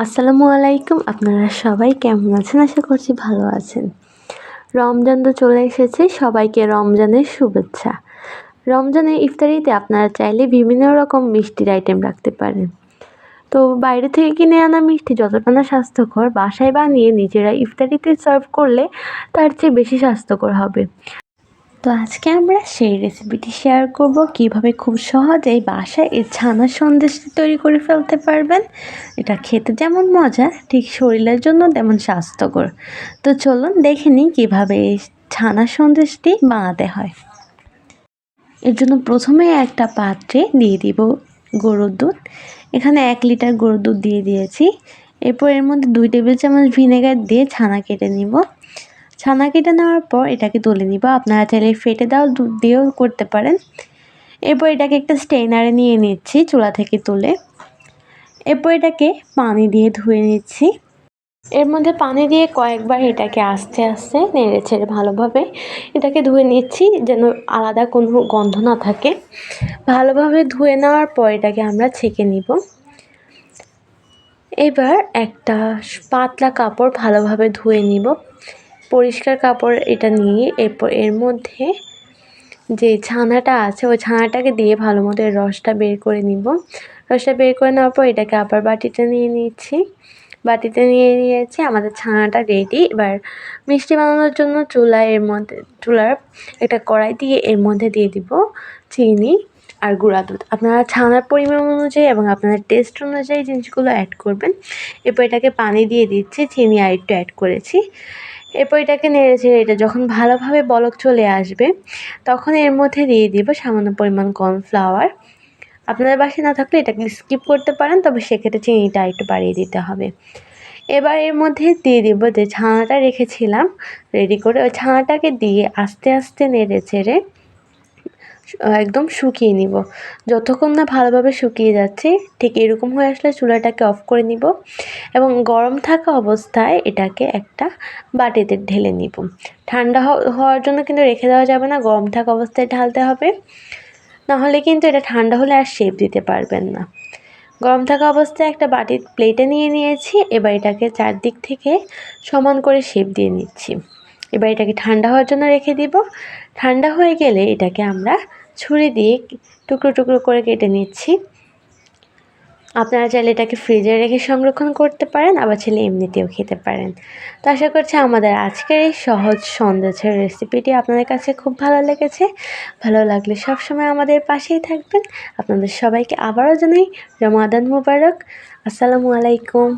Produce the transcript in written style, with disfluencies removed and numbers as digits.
আসসালামু আলাইকুম। আপনারা সবাই কেমন আছেন? আশা করছি ভালো আছেন। রমজান তো চলে এসেছে, সবাইকে রমজানের শুভেচ্ছা। রমজানের ইফতারিতে আপনারা চাইলে বিভিন্ন রকম মিষ্টির আইটেম রাখতে পারেন। তো বাইরে থেকে কিনে আনা মিষ্টি যতটা না স্বাস্থ্যকর, বাসায় বানিয়ে নিজেরা ইফতারিতে সার্ভ করলে তার চেয়ে বেশি স্বাস্থ্যকর হবে। তো আজকে আমরা সেই রেসিপিটি শেয়ার করব, কিভাবে খুব সহজেই বাসায় এই ছানার সন্দেশটি তৈরি করে ফেলতে পারবেন। এটা খেতে যেমন মজা, ঠিক শরীরের জন্য তেমন স্বাস্থ্যকর। তো চলুন দেখে নিই কীভাবে এই ছানার সন্দেশটি বানাতে হয়। এর জন্য প্রথমে একটা পাত্রে দিয়ে দিব গরুর দুধ। এখানে 1 লিটার গরুর দুধ দিয়ে দিয়েছি। এরপর এর মধ্যে 2 টেবিল চামচ ভিনেগার দিয়ে ছানা কেটে নিব। ছানা কেটে নেওয়ার পর এটাকে তুলে নিব। আপনারা চাইলে ফেটে দেওয়া দুধ দিয়েও করতে পারেন। এরপর এটাকে একটা স্ট্রেনারে নিয়ে নিচ্ছি চুলা থেকে তুলে। এরপর এটাকে পানি দিয়ে ধুয়ে নিচ্ছি। এর মধ্যে পানি দিয়ে কয়েকবার এটাকে আস্তে আস্তে নেড়ে ছেড়ে ভালোভাবে এটাকে ধুয়ে নিচ্ছি, যেন আলাদা কোনো গন্ধ না থাকে। ভালোভাবে ধুয়ে নেওয়ার পর এটাকে আমরা ছেঁকে নিব। এবার একটা পাতলা কাপড় ভালোভাবে ধুয়ে নিব। পরিষ্কার কাপড় এটা নিয়ে এরপর এর মধ্যে যে ছানাটা আছে ওই ছানাটাকে দিয়ে ভালো মতো এর রসটা বের করে নিব। রসটা বের করে নেওয়ার পর এটাকে আবার বাটিতে নিয়ে নিচ্ছি। বাটিতে নিয়ে নিয়েছি, আমাদের ছানাটা রেডি। এবার মিষ্টি বানানোর জন্য চুলার একটা কড়াই দিয়ে এর মধ্যে দিয়ে দিব চিনি আর গুঁড়া দুধ। আপনারা ছানার পরিমাণ অনুযায়ী এবং আপনাদের টেস্ট অনুযায়ী জিনিসগুলো অ্যাড করবেন। এরপর এটাকে পানি দিয়ে দিচ্ছি, চিনি আর একটু অ্যাড করেছি। এরপর এটাকে নেড়ে চেড়ে এটা যখন ভালোভাবে বলক চলে আসবে তখন এর মধ্যে দিয়ে দিব সামান্য পরিমাণ কর্নফ্লাওয়ার। আপনাদের বাসায় না থাকলে এটাকে স্কিপ করতে পারেন, তবে সেক্ষেত্রে চিনিটা একটু বাড়িয়ে দিতে হবে। এবার এর মধ্যে দিয়ে দিব যে ছানাটা রেখেছিলাম রেডি করে, ওই ছানাটাকে দিয়ে আস্তে আস্তে নেড়ে চেড়ে একদম শুকিয়ে নিব। যতক্ষণ না ভালোভাবে শুকিয়ে যাচ্ছে ঠিক এরকম হয়ে আসলে চুলাটাকে অফ করে নিব এবং গরম থাকা অবস্থায় এটাকে একটা বাটিতে ঢেলে নিব। ঠান্ডা হওয়ার জন্য কিন্তু রেখে দেওয়া যাবে না, গরম থাকা অবস্থায় ঢালতে হবে, নাহলে কিন্তু এটা ঠান্ডা হলে আর শেপ দিতে পারবেন না। গরম থাকা অবস্থায় একটা বাটির প্লেটে নিয়ে নিয়েছি। এবার এটাকে চারদিক থেকে সমান করে শেপ দিয়ে নিচ্ছি। এবার এটাকে ঠান্ডা হওয়ার জন্য রেখে দিব। ঠান্ডা হয়ে গেলে এটাকে আমরা ছুরি দিয়ে টুকরো টুকরো করে কেটে নিচ্ছি। আপনারা চাইলে এটাকে ফ্রিজে রেখে সংরক্ষণ করতে পারেন, আবার চাইলে এমনিতেও খেতে পারেন। তো আশা করছি আমাদের আজকের এই সহজ সন্দেশের রেসিপিটি আপনাদের কাছে খুব ভালো লেগেছে। ভালো লাগলে সবসময় আমাদের পাশেই থাকবেন। আপনাদের সবাইকে আবারও জানাই রমাদান মুবারক। আসসালামু আলাইকুম।